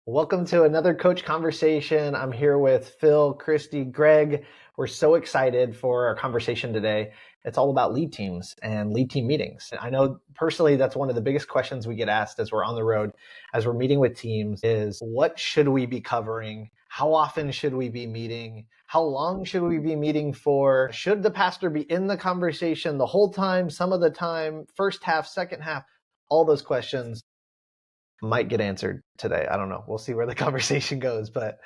Welcome to another Coach Conversation. I'm here with Phil, Christy, Greg. We're so excited for our conversation today. It's all about lead teams and lead team meetings. I know personally that's one of the biggest questions we get asked as we're on the road, as we're meeting with teams, is what should we be covering? How often should we be meeting? How long should we be meeting for? Should the pastor be in the conversation the whole time, some of the time, first half, second half? All those questions might get answered today. I don't know. We'll see where the conversation goes, but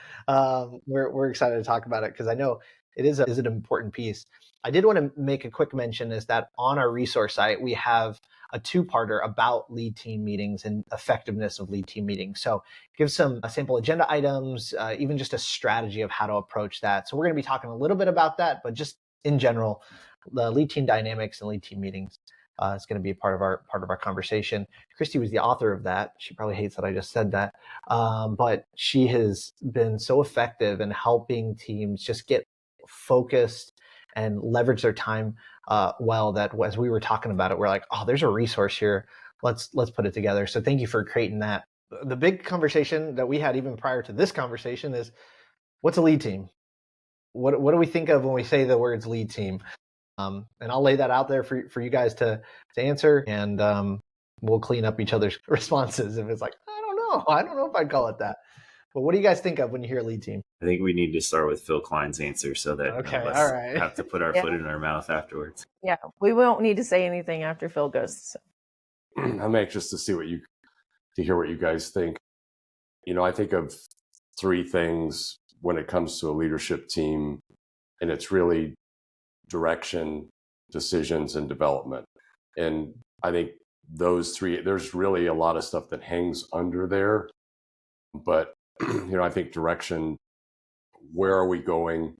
we're excited to talk about it because I know it is an important piece. I did want to make a quick mention is that on our resource site, we have a two-parter about lead team meetings and effectiveness of lead team meetings. So give some sample agenda items, even just a strategy of how to approach that. So we're going to be talking a little bit about that, but just in general, the lead team dynamics and lead team meetings. It's going to be a part of our conversation. Christy was the author of that. She probably hates that I just said that, but she has been so effective in helping teams just get focused and leverage their time well. That as we were talking about it, we're like, oh, there's a resource here. Let's put it together. So thank you for creating that. The big conversation that we had even prior to this conversation is, what's a lead team? What do we think of when we say the words lead team? And I'll lay that out there for you guys to answer, and we'll clean up each other's responses if it's like, I don't know if I'd call it that. But what do you guys think of when you hear lead team? I think we need to start with Phil Klein's answer so that none of us have to put our foot in our mouth afterwards. Yeah, we won't need to say anything after Phil goes. So. I'm anxious to hear what you guys think. I think of three things when it comes to a leadership team, and it's really direction, decisions, and development. And I think those three, there's really a lot of stuff that hangs under there. But, I think direction, where are we going?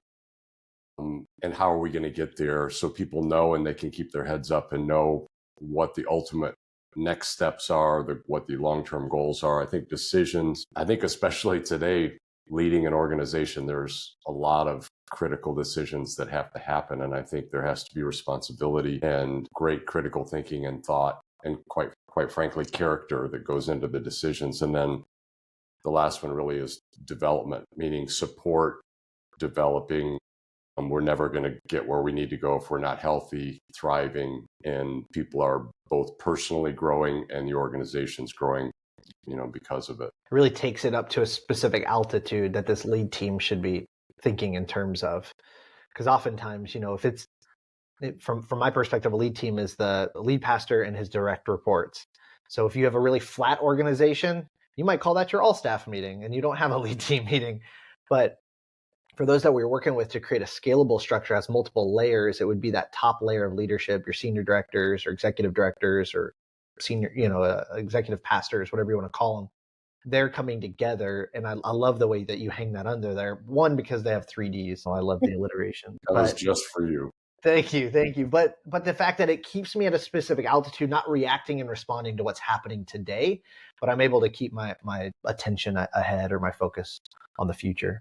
And how are we going to get there so people know and they can keep their heads up and know what the ultimate next steps are, what the long-term goals are. I think decisions, especially today, leading an organization, there's a lot of critical decisions that have to happen. And I think there has to be responsibility and great critical thinking and thought and quite frankly, character that goes into the decisions. And then the last one really is development, meaning support, developing. We're never going to get where we need to go if we're not healthy, thriving, and people are both personally growing and the organization's growing, because of it. It really takes it up to a specific altitude that this lead team should be thinking in terms of, because oftentimes, if it's from my perspective, a lead team is the lead pastor and his direct reports. So if you have a really flat organization, you might call that your all staff meeting and you don't have a lead team meeting. But for those that we're working with to create a scalable structure has multiple layers, it would be that top layer of leadership, your senior directors or executive directors or senior, executive pastors, whatever you want to call them. They're coming together. And I love the way that you hang that under there. One, because they have 3Ds. So I love the alliteration. That was just for you. Thank you. But the fact that it keeps me at a specific altitude, not reacting and responding to what's happening today, but I'm able to keep my attention ahead or my focus on the future.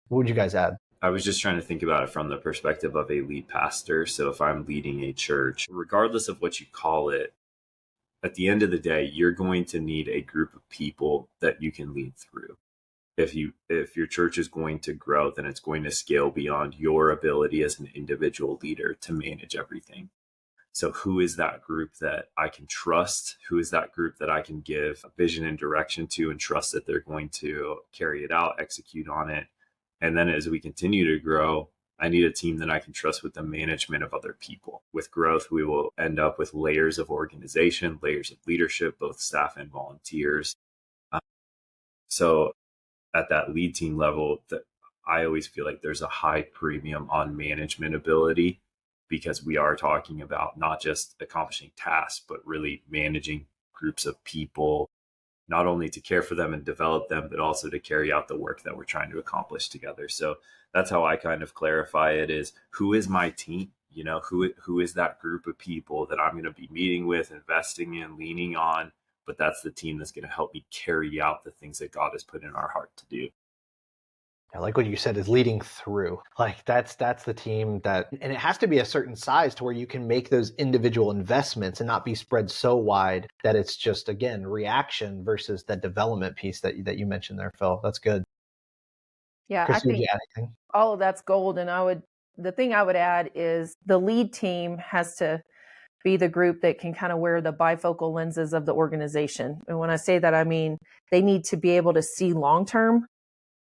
What would you guys add? I was just trying to think about it from the perspective of a lead pastor. So if I'm leading a church, regardless of what you call it, at the end of the day, you're going to need a group of people that you can lead through. If your church is going to grow, then it's going to scale beyond your ability as an individual leader to manage everything. So who is that group that I can trust? Who is that group that I can give a vision and direction to and trust that they're going to carry it out, execute on it? And then as we continue to grow, I need a team that I can trust with the management of other people. With growth, we will end up with layers of organization, layers of leadership, both staff and volunteers. So at that lead team level, that I always feel like there's a high premium on management ability, because we are talking about not just accomplishing tasks, but really managing groups of people, not only to care for them and develop them, but also to carry out the work that we're trying to accomplish together. So that's how I kind of clarify it is, who is my team? Who is that group of people that I'm going to be meeting with, investing in, leaning on? But that's the team that's going to help me carry out the things that God has put in our heart to do. I like what you said is leading through. Like that's the team that, and it has to be a certain size to where you can make those individual investments and not be spread so wide that it's just, again, reaction versus that development piece that you mentioned there, Phil. That's good. Yeah, Chris, I would you think add anything? all of that's gold. And the thing I would add is the lead team has to be the group that can kind of wear the bifocal lenses of the organization. And when I say that, I mean, they need to be able to see long-term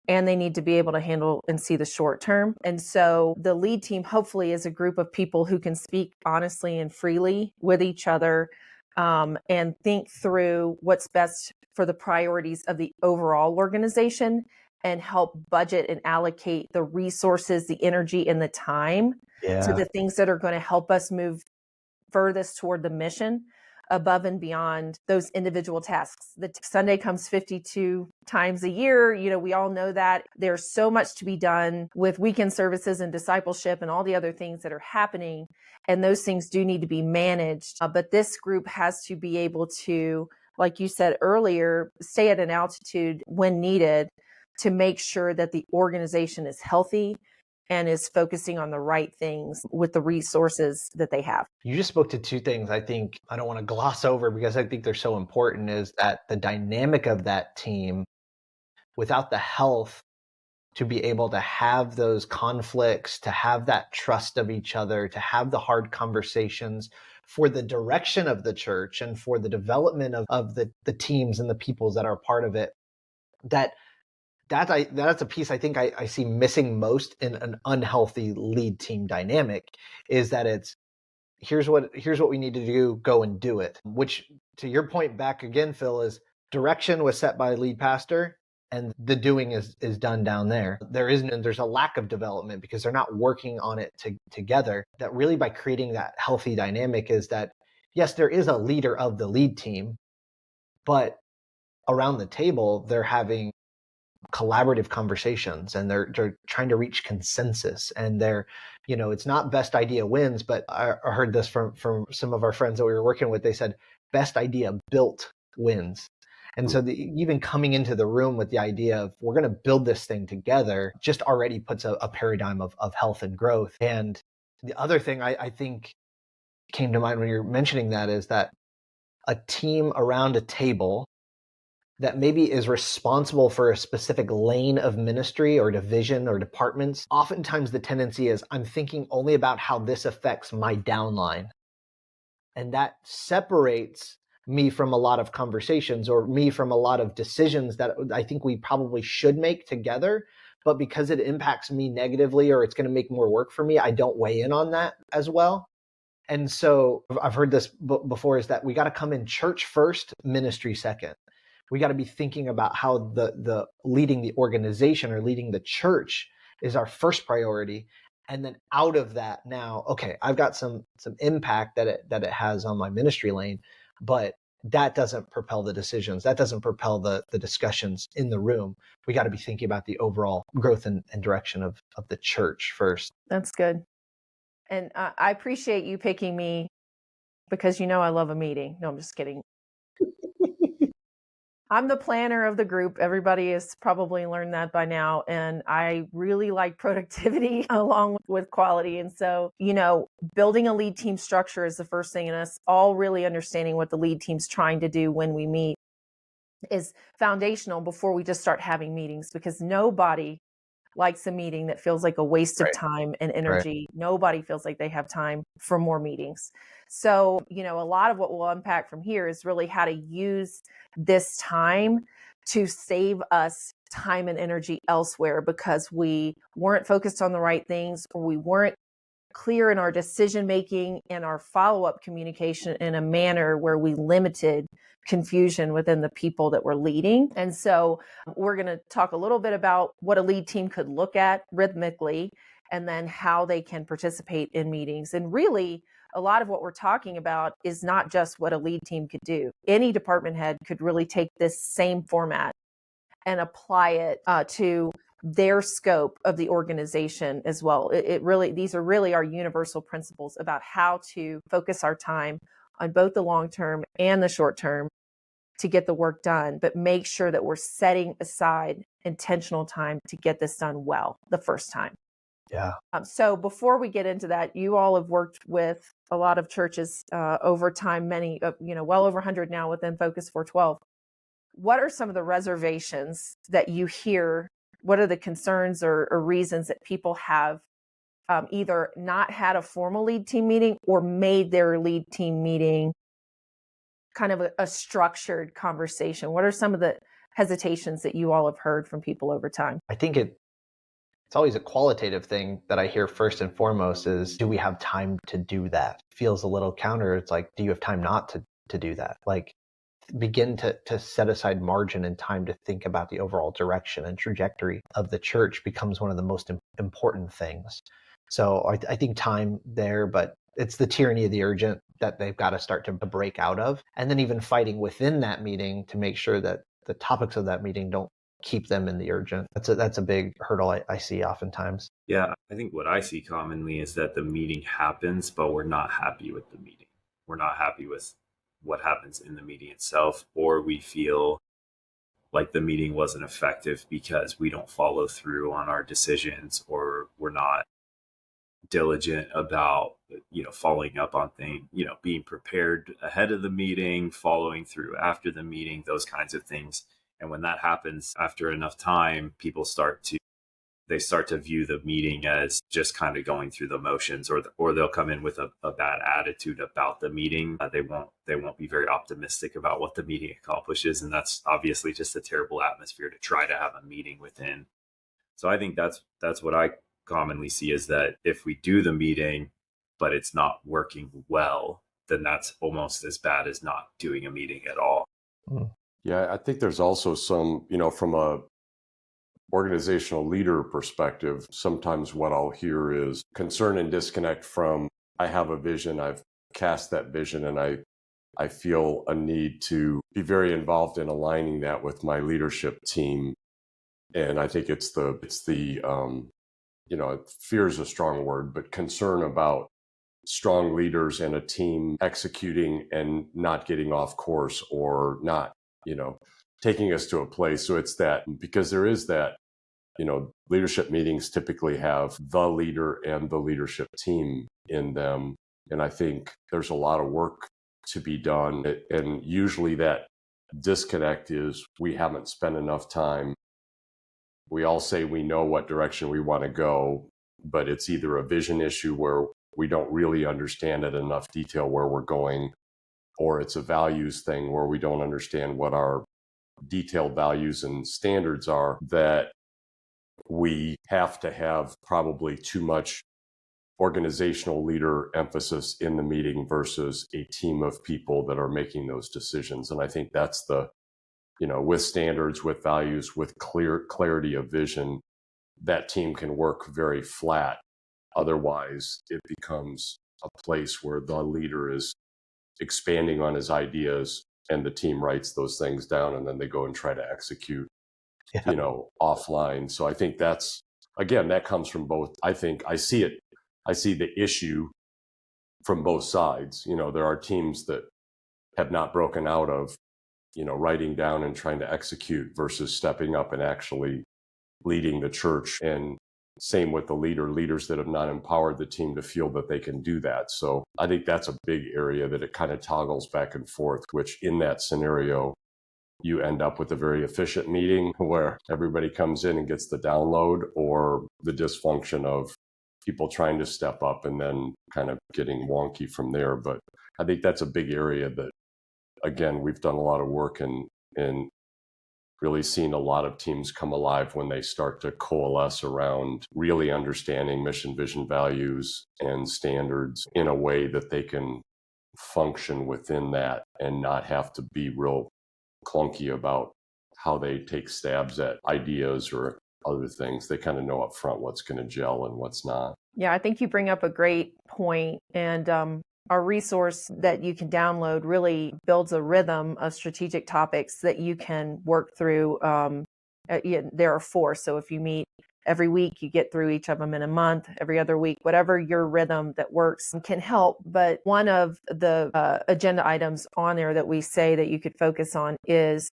and they need to be able to handle and see the short term. And so the lead team hopefully is a group of people who can speak honestly and freely with each other, and think through what's best for the priorities of the overall organization and help budget and allocate the resources, the energy, and the time to the things that are going to help us move furthest toward the mission above and beyond those individual tasks. The Sunday comes 52 times a year. You know, we all know that there's so much to be done with weekend services and discipleship and all the other things that are happening. And those things do need to be managed. But this group has to be able to, like you said earlier, stay at an altitude when needed to make sure that the organization is healthy and is focusing on the right things with the resources that they have. You just spoke to two things I think I don't want to gloss over because I think they're so important, is that the dynamic of that team, without the health to be able to have those conflicts, to have that trust of each other, to have the hard conversations for the direction of the church and for the development of the teams and the peoples that are part of it, that's a piece I think I see missing most in an unhealthy lead team dynamic, is that it's here's what we need to do, go and do it. Which, to your point back again, Phil, is direction was set by lead pastor and the doing is done down there. There's a lack of development because they're not working on it together. That really, by creating that healthy dynamic, is that yes, there is a leader of the lead team, but around the table they're having collaborative conversations and they're trying to reach consensus, and it's not best idea wins, but I heard this from some of our friends that we were working with. They said best idea built wins. And so even coming into the room with the idea of we're going to build this thing together just already puts a paradigm of health and growth. And the other thing I think came to mind when you're mentioning that is that a team around a table that maybe is responsible for a specific lane of ministry or division or departments, oftentimes the tendency is I'm thinking only about how this affects my downline. And that separates me from a lot of conversations or me from a lot of decisions that I think we probably should make together. But because it impacts me negatively or it's going to make more work for me, I don't weigh in on that as well. And so I've heard this before, is that we got to come in church first, ministry second. We got to be thinking about how the leading the organization or leading the church is our first priority. And then out of that now, okay, I've got some impact that it has on my ministry lane, but that doesn't propel the decisions. That doesn't propel the discussions in the room. We got to be thinking about the overall growth and direction of the church first. That's good. And I appreciate you picking me because I love a meeting. No, I'm just kidding. I'm the planner of the group. Everybody has probably learned that by now. And I really like productivity along with quality. And so, building a lead team structure is the first thing, and us all really understanding what the lead team's trying to do when we meet is foundational before we just start having meetings, because nobody likes a meeting that feels like a waste of time and energy. Right. Nobody feels like they have time for more meetings. So, a lot of what we'll unpack from here is really how to use this time to save us time and energy elsewhere because we weren't focused on the right things, or we weren't clear in our decision making and our follow-up communication in a manner where we limited confusion within the people that we're leading. And so we're going to talk a little bit about what a lead team could look at rhythmically, and then how they can participate in meetings. And really, a lot of what we're talking about is not just what a lead team could do. Any department head could really take this same format and apply it to their scope of the organization as well. These are really our universal principles about how to focus our time on both the long term and the short term to get the work done, but make sure that we're setting aside intentional time to get this done well the first time. Yeah. So before we get into that, you all have worked with a lot of churches over time, many, well over 100 now within Focus 412. What are some of the reservations that you hear? What are the concerns or reasons that people have either not had a formal lead team meeting or made their lead team meeting kind of a structured conversation? What are some of the hesitations that you all have heard from people over time? I think it's always a qualitative thing that I hear first and foremost is, do we have time to do that? Feels a little counter. It's like, do you have time not to do that? Like, begin to set aside margin and time to think about the overall direction and trajectory of the church becomes one of the most important things. So I think time there, but it's the tyranny of the urgent that they've got to start to break out of. And then even fighting within that meeting to make sure that the topics of that meeting don't keep them in the urgent. That's a big hurdle I see oftentimes. Yeah, I think what I see commonly is that the meeting happens, but we're not happy with the meeting. We're not happy with what happens in the meeting itself, or we feel like the meeting wasn't effective because we don't follow through on our decisions, or we're not diligent about following up on things, being prepared ahead of the meeting, following through after the meeting, those kinds of things. And when that happens after enough time, people start to view the meeting as just kind of going through the motions, or they'll come in with a bad attitude about the meeting. They won't be very optimistic about what the meeting accomplishes, and that's obviously just a terrible atmosphere to try to have a meeting within. So I think that's what I commonly see, is that if we do the meeting but it's not working well, then that's almost as bad as not doing a meeting at all. Yeah, I think there's also some, from a organizational leader perspective, sometimes what I'll hear is concern and disconnect from, I have a vision, I've cast that vision, and I feel a need to be very involved in aligning that with my leadership team. And I think it's the fear is a strong word, but concern about strong leaders and a team executing and not getting off course, or not, taking us to a place. So it's that, because there is that, leadership meetings typically have the leader and the leadership team in them. And I think there's a lot of work to be done. And usually that disconnect is, we haven't spent enough time. We all say we know what direction we want to go, but it's either a vision issue where we don't really understand in enough detail where we're going, or it's a values thing where we don't understand what our detailed values and standards are, that we have to have probably too much organizational leader emphasis in the meeting versus a team of people that are making those decisions. And I think that's the, with standards, with values, with clarity of vision, that team can work very flat. Otherwise, it becomes a place where the leader is expanding on his ideas and the team writes those things down, and then they go and try to execute, offline. So I think that's, again, that comes from both. I think I see the issue from both sides. There are teams that have not broken out of, writing down and trying to execute versus stepping up and actually leading the church. And same with the leaders that have not empowered the team to feel that they can do that. So I think that's a big area that it kind of toggles back and forth, which in that scenario, you end up with a very efficient meeting where everybody comes in and gets the download, or the dysfunction of people trying to step up and then kind of getting wonky from there. But I think that's a big area that, again, we've done a lot of work in really seen a lot of teams come alive when they start to coalesce around really understanding mission, vision, values, and standards in a way that they can function within that and not have to be real clunky about how they take stabs at ideas or other things. They kind of know up front what's going to gel and what's not. Yeah, I think you bring up a great point. And our resource that you can download really builds a rhythm of strategic topics that you can work through. There are 4. So if you meet every week, you get through each of them in a month, every other week, whatever your rhythm that works can help. But one of the agenda items on there that we say that you could focus on is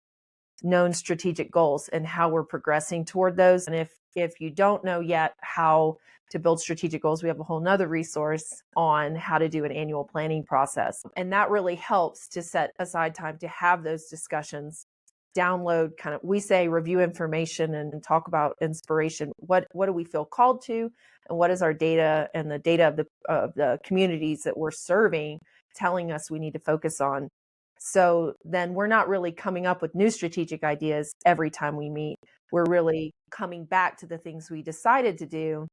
known strategic goals and how we're progressing toward those. And if you don't know yet how to build strategic goals, we have a whole nother resource on how to do an annual planning process. And that really helps to set aside time to have those discussions, download kind of, we say review information and talk about inspiration. What do we feel called to? And what is our data and the data of the communities that we're serving telling us we need to focus on? So then we're not really coming up with new strategic ideas every time we meet. We're really coming back to the things we decided to do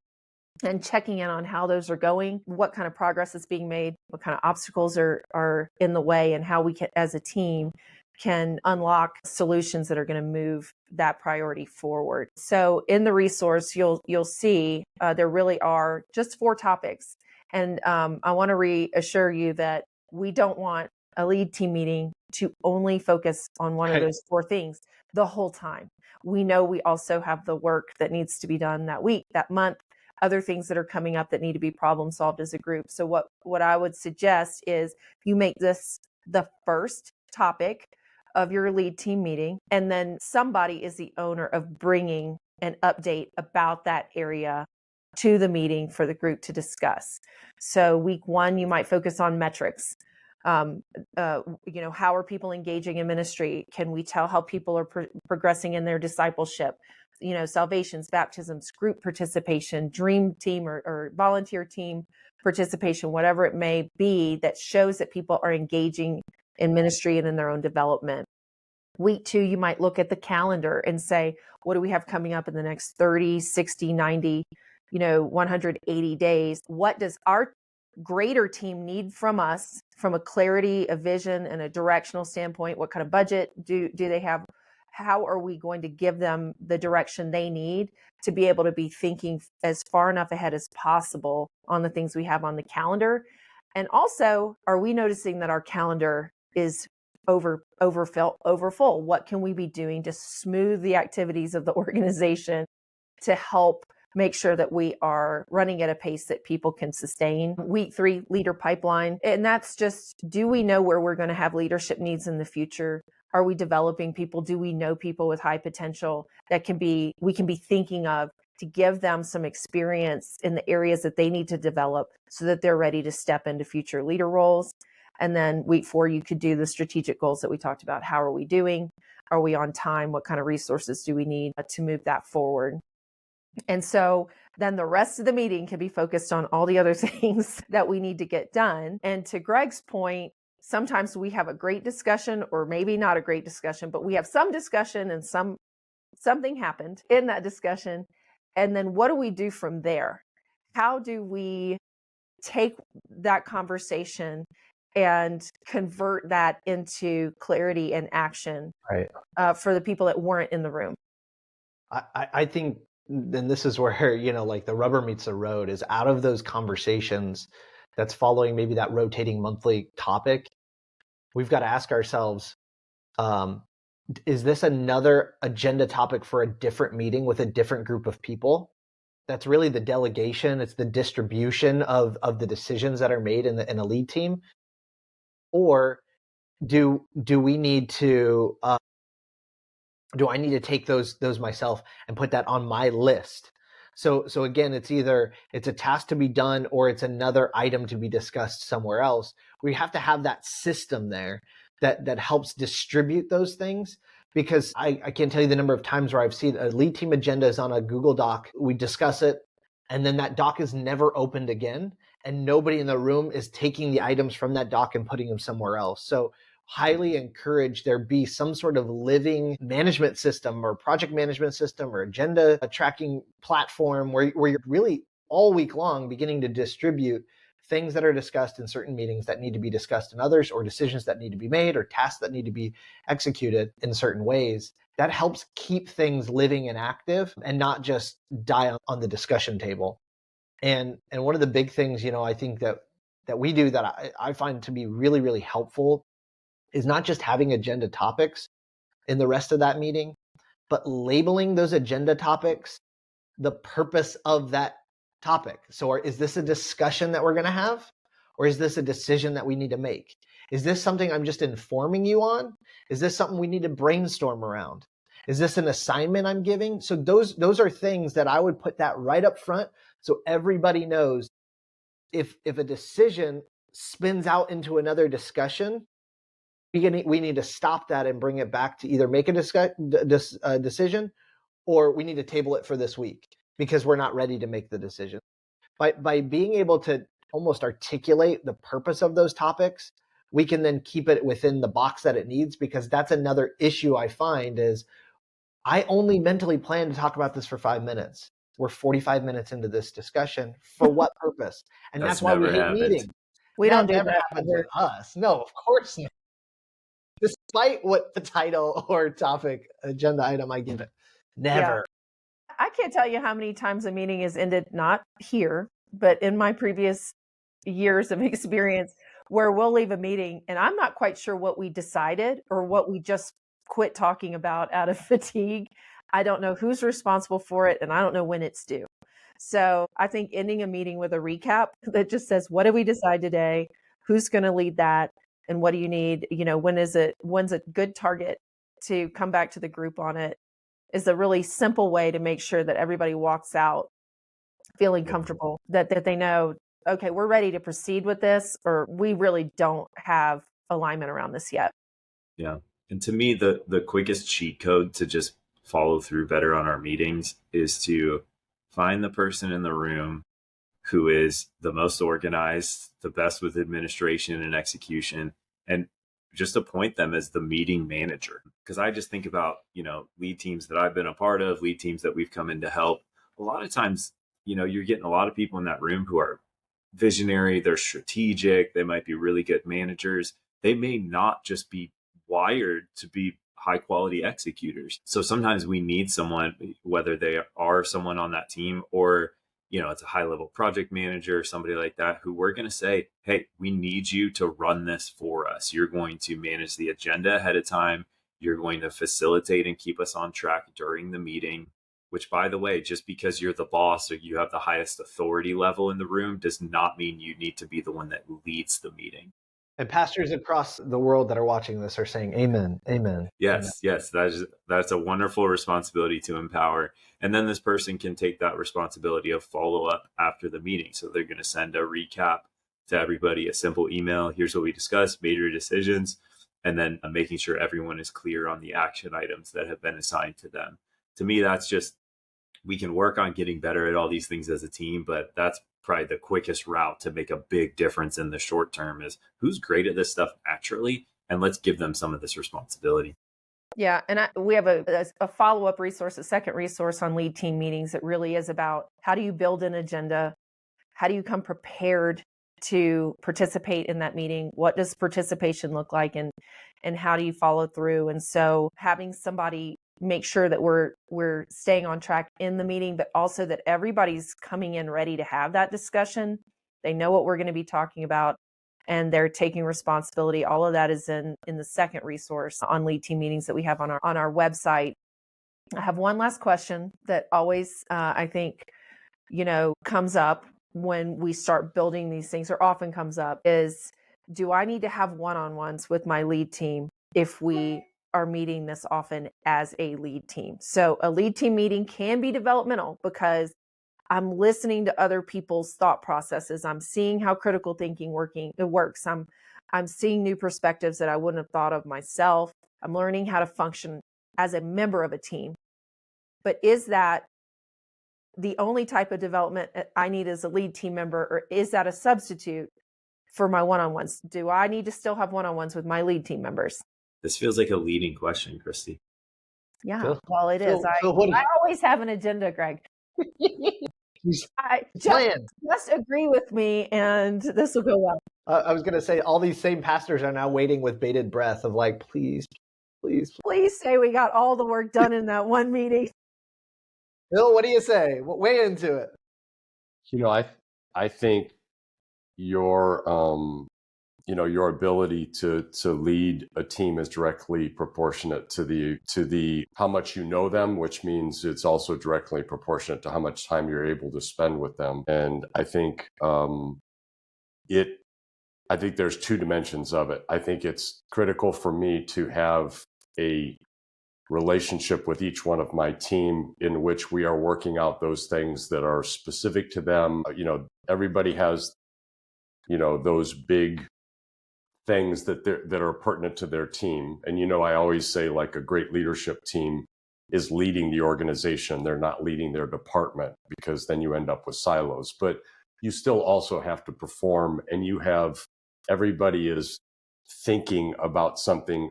and checking in on how those are going, what kind of progress is being made, what kind of obstacles are in the way, and how we can, as a team, can unlock solutions that are going to move that priority forward. So in the resource, you'll see there really are just 4 topics. And I want to reassure you that we don't want a lead team meeting to only focus on one of those 4 things the whole time. We know we also have the work that needs to be done that week, that month, other things that are coming up that need to be problem solved as a group. So what I would suggest is you make this the first topic of your lead team meeting, and then somebody is the owner of bringing an update about that area to the meeting for the group to discuss. So week 1, you might focus on metrics. How are people engaging in ministry? Can we tell how people are progressing in their discipleship? Salvations, baptisms, group participation, dream team or volunteer team participation, whatever it may be, that shows that people are engaging in ministry and in their own development. Week 2, you might look at the calendar and say, what do we have coming up in the next 30, 60, 90, 180 days? What does our greater team need from us from a clarity, a vision, and a directional standpoint? What kind of budget do they have? How are we going to give them the direction they need to be able to be thinking as far enough ahead as possible on the things we have on the calendar? And also, are we noticing that our calendar is overfull? What can we be doing to smooth the activities of the organization to help make sure that we are running at a pace that people can sustain? Week 3, leader pipeline. And that's just, do we know where we're going to have leadership needs in the future? Are we developing people? Do we know people with high potential that we can be thinking of to give them some experience in the areas that they need to develop so that they're ready to step into future leader roles? And then week 4, you could do the strategic goals that we talked about. How are we doing? Are we on time? What kind of resources do we need to move that forward? And so then the rest of the meeting can be focused on all the other things that we need to get done. And to Greg's point, sometimes we have a great discussion, or maybe not a great discussion, but we have some discussion and something happened in that discussion. And then what do we do from there? How do we take that conversation and convert that into clarity and action, Right. For the people that weren't in the room? I think, and this is where, like the rubber meets the road, is out of those conversations that's following maybe that rotating monthly topic. We've got to ask ourselves, is this another agenda topic for a different meeting with a different group of people? That's really the delegation. It's the distribution of the decisions that are made in a lead team. Or do we need to, do I need to take those myself and put that on my list? So again, it's either it's a task to be done or it's another item to be discussed somewhere else. We have to have that system there that helps distribute those things, because I can't tell you the number of times where I've seen a lead team agenda is on a Google Doc. We discuss it, and then that doc is never opened again, and nobody in the room is taking the items from that doc and putting them somewhere else. So highly encourage there be some sort of living management system or project management system or agenda tracking platform where you're really all week long beginning to distribute things that are discussed in certain meetings that need to be discussed in others, or decisions that need to be made, or tasks that need to be executed in certain ways. That helps keep things living and active and not just die on the discussion table. And one of the big things, I think that we do that I find to be really, really helpful is not just having agenda topics in the rest of that meeting, but labeling those agenda topics the purpose of that topic. So is this a discussion that we're going to have? Or is this a decision that we need to make? Is this something I'm just informing you on? Is this something we need to brainstorm around? Is this an assignment I'm giving? So those are things that I would put that right up front so everybody knows if a decision spins out into another discussion, we need to stop that and bring it back to either make a decision, or we need to table it for this week because we're not ready to make the decision. By being able to almost articulate the purpose of those topics, we can then keep it within the box that it needs, because that's another issue I find is I only mentally plan to talk about this for 5 minutes. We're 45 minutes into this discussion. For what purpose? And that's why we hate meetings. We don't do never that happens with us. No, of course not. Despite what the title or topic agenda item I give it. Never. Yeah. I can't tell you how many times a meeting has ended, not here, but in my previous years of experience, where we'll leave a meeting and I'm not quite sure what we decided or what we just quit talking about out of fatigue. I don't know who's responsible for it, and I don't know when it's due. So I think ending a meeting with a recap that just says, what did we decide today? Who's going to lead that? And what do you need? When's a good target to come back to the group on it, is a really simple way to make sure that everybody walks out feeling comfortable, that they know, okay, we're ready to proceed with this, or we really don't have alignment around this yet. Yeah. And to me, the quickest cheat code to just follow through better on our meetings is to find the person in the room who is the most organized, the best with administration and execution, and just appoint them as the meeting manager. Because I just think about, lead teams that I've been a part of, lead teams that we've come in to help. A lot of times, you're getting a lot of people in that room who are visionary, they're strategic, they might be really good managers. They may not just be wired to be high quality executors. So sometimes we need someone, whether they are someone on that team or, it's a high level project manager, somebody like that, who we're going to say, hey, we need you to run this for us. You're going to manage the agenda ahead of time. You're going to facilitate and keep us on track during the meeting, which, by the way, just because you're the boss or you have the highest authority level in the room does not mean you need to be the one that leads the meeting. And pastors across the world that are watching this are saying, amen, amen. Yes, amen. Yes. That's a wonderful responsibility to empower. And then this person can take that responsibility of follow up after the meeting. So they're going to send a recap to everybody, a simple email. Here's what we discussed, major decisions, and then making sure everyone is clear on the action items that have been assigned to them. To me, that's just, we can work on getting better at all these things as a team, but that's probably the quickest route to make a big difference in the short term is who's great at this stuff naturally, and let's give them some of this responsibility. Yeah. And we have a follow-up resource, a second resource on lead team meetings that really is about how do you build an agenda? How do you come prepared to participate in that meeting? What does participation look like? And how do you follow through? And so having somebody make sure that we're staying on track in the meeting, but also that everybody's coming in ready to have that discussion. They know what we're going to be talking about and they're taking responsibility. All of that is in the second resource on lead team meetings that we have on our website. I have one last question that always, I think, comes up when we start building these things, or often comes up, is do I need to have one-on-ones with my lead team if we are meeting this often as a lead team? So a lead team meeting can be developmental because I'm listening to other people's thought processes. I'm seeing how critical thinking works. I'm seeing new perspectives that I wouldn't have thought of myself. I'm learning how to function as a member of a team. But is that the only type of development I need as a lead team member, or is that a substitute for my one-on-ones? Do I need to still have one-on-ones with my lead team members? This feels like a leading question, Christy. Yeah, well, it is. I always have an agenda, Greg. Just agree with me and this will go well. I was going to say, all these same pastors are now waiting with bated breath of like, please say we got all the work done in that one meeting. Bill, what do you say? Weigh into it. I think your your ability to lead a team is directly proportionate to the how much you know them, which means it's also directly proportionate to how much time you're able to spend with them. And I think I think there's two dimensions of it. I think it's critical for me to have a relationship with each one of my team in which we are working out those things that are specific to them. Everybody has, those big things that are pertinent to their team. And, I always say, like, a great leadership team is leading the organization. They're not leading their department, because then you end up with silos. But you still also have to perform, and everybody is thinking about something.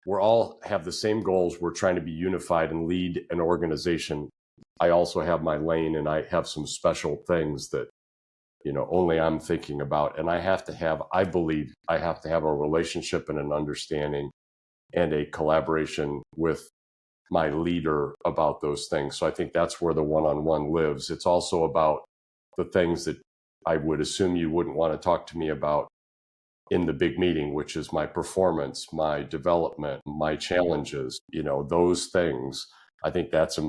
We're all have the same goals. We're trying to be unified and lead an organization. I also have my lane, and I have some special things that, only I'm thinking about. And I believe I have to have a relationship and an understanding and a collaboration with my leader about those things. So I think that's where the one-on-one lives. It's also about the things that I would assume you wouldn't want to talk to me about in the big meeting, which is my performance, my development, my challenges, those things. I think that's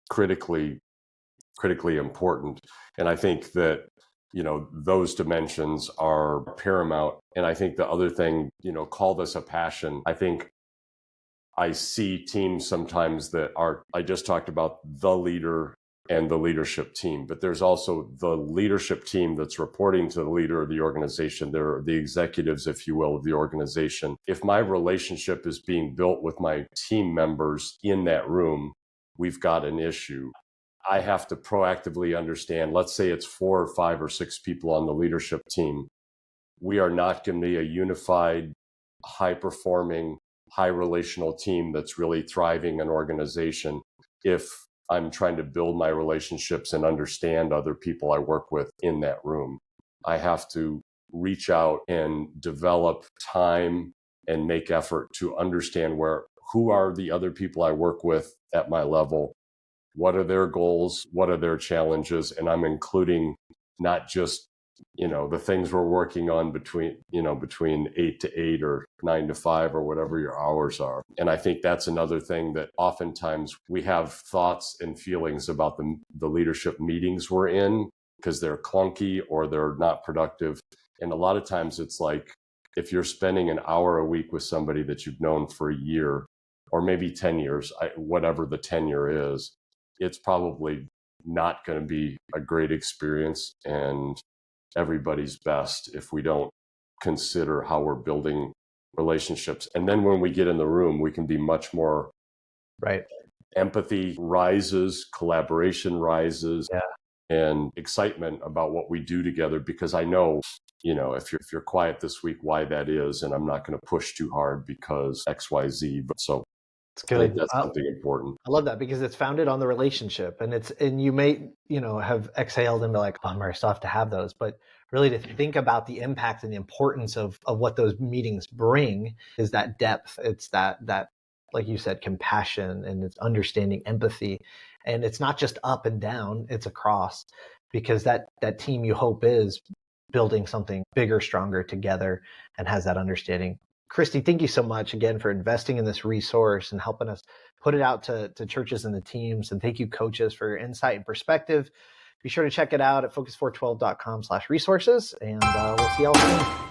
critically important. And I think that, those dimensions are paramount. And I think the other thing, call this a passion. I think I see teams sometimes I just talked about the leader and the leadership team, but there's also the leadership team that's reporting to the leader of the organization. They're the executives, if you will, of the organization. If my relationship is being built with my team members in that room, we've got an issue. I have to proactively understand, let's say it's 4 or 5 or 6 people on the leadership team. We are not going to be a unified, high-performing, high-relational team that's really thriving an organization if I'm trying to build my relationships and understand other people I work with in that room. I have to reach out and develop time and make effort to understand who are the other people I work with at my level. What are their goals? What are their challenges? And I'm including not just, the things we're working on between 8 to 8 or 9 to 5 or whatever your hours are. And I think that's another thing that oftentimes we have thoughts and feelings about the leadership meetings we're in because they're clunky or they're not productive. And a lot of times it's like, if you're spending an hour a week with somebody that you've known for a year or maybe 10 years, whatever the tenure is, it's probably not going to be a great experience and everybody's best if we don't consider how we're building relationships. And then when we get in the room, we can be much more right. Empathy rises, collaboration rises, and excitement about what we do together, because I know, if you're quiet this week, why that is, and I'm not going to push too hard because XYZ. But so it's good. I think that's something important. I love that because it's founded on the relationship, and you may, have exhaled and be like, bummer, I still have to have those. But really to think about the impact and the importance of what those meetings bring is that depth. It's that, like you said, compassion, and it's understanding, empathy. And it's not just up and down, it's across, because that team you hope is building something bigger, stronger together and has that understanding. Christy, thank you so much again for investing in this resource and helping us put it out to churches and the teams. And thank you, coaches, for your insight and perspective. Be sure to check it out at focus412.com/resources, and we'll see y'all soon.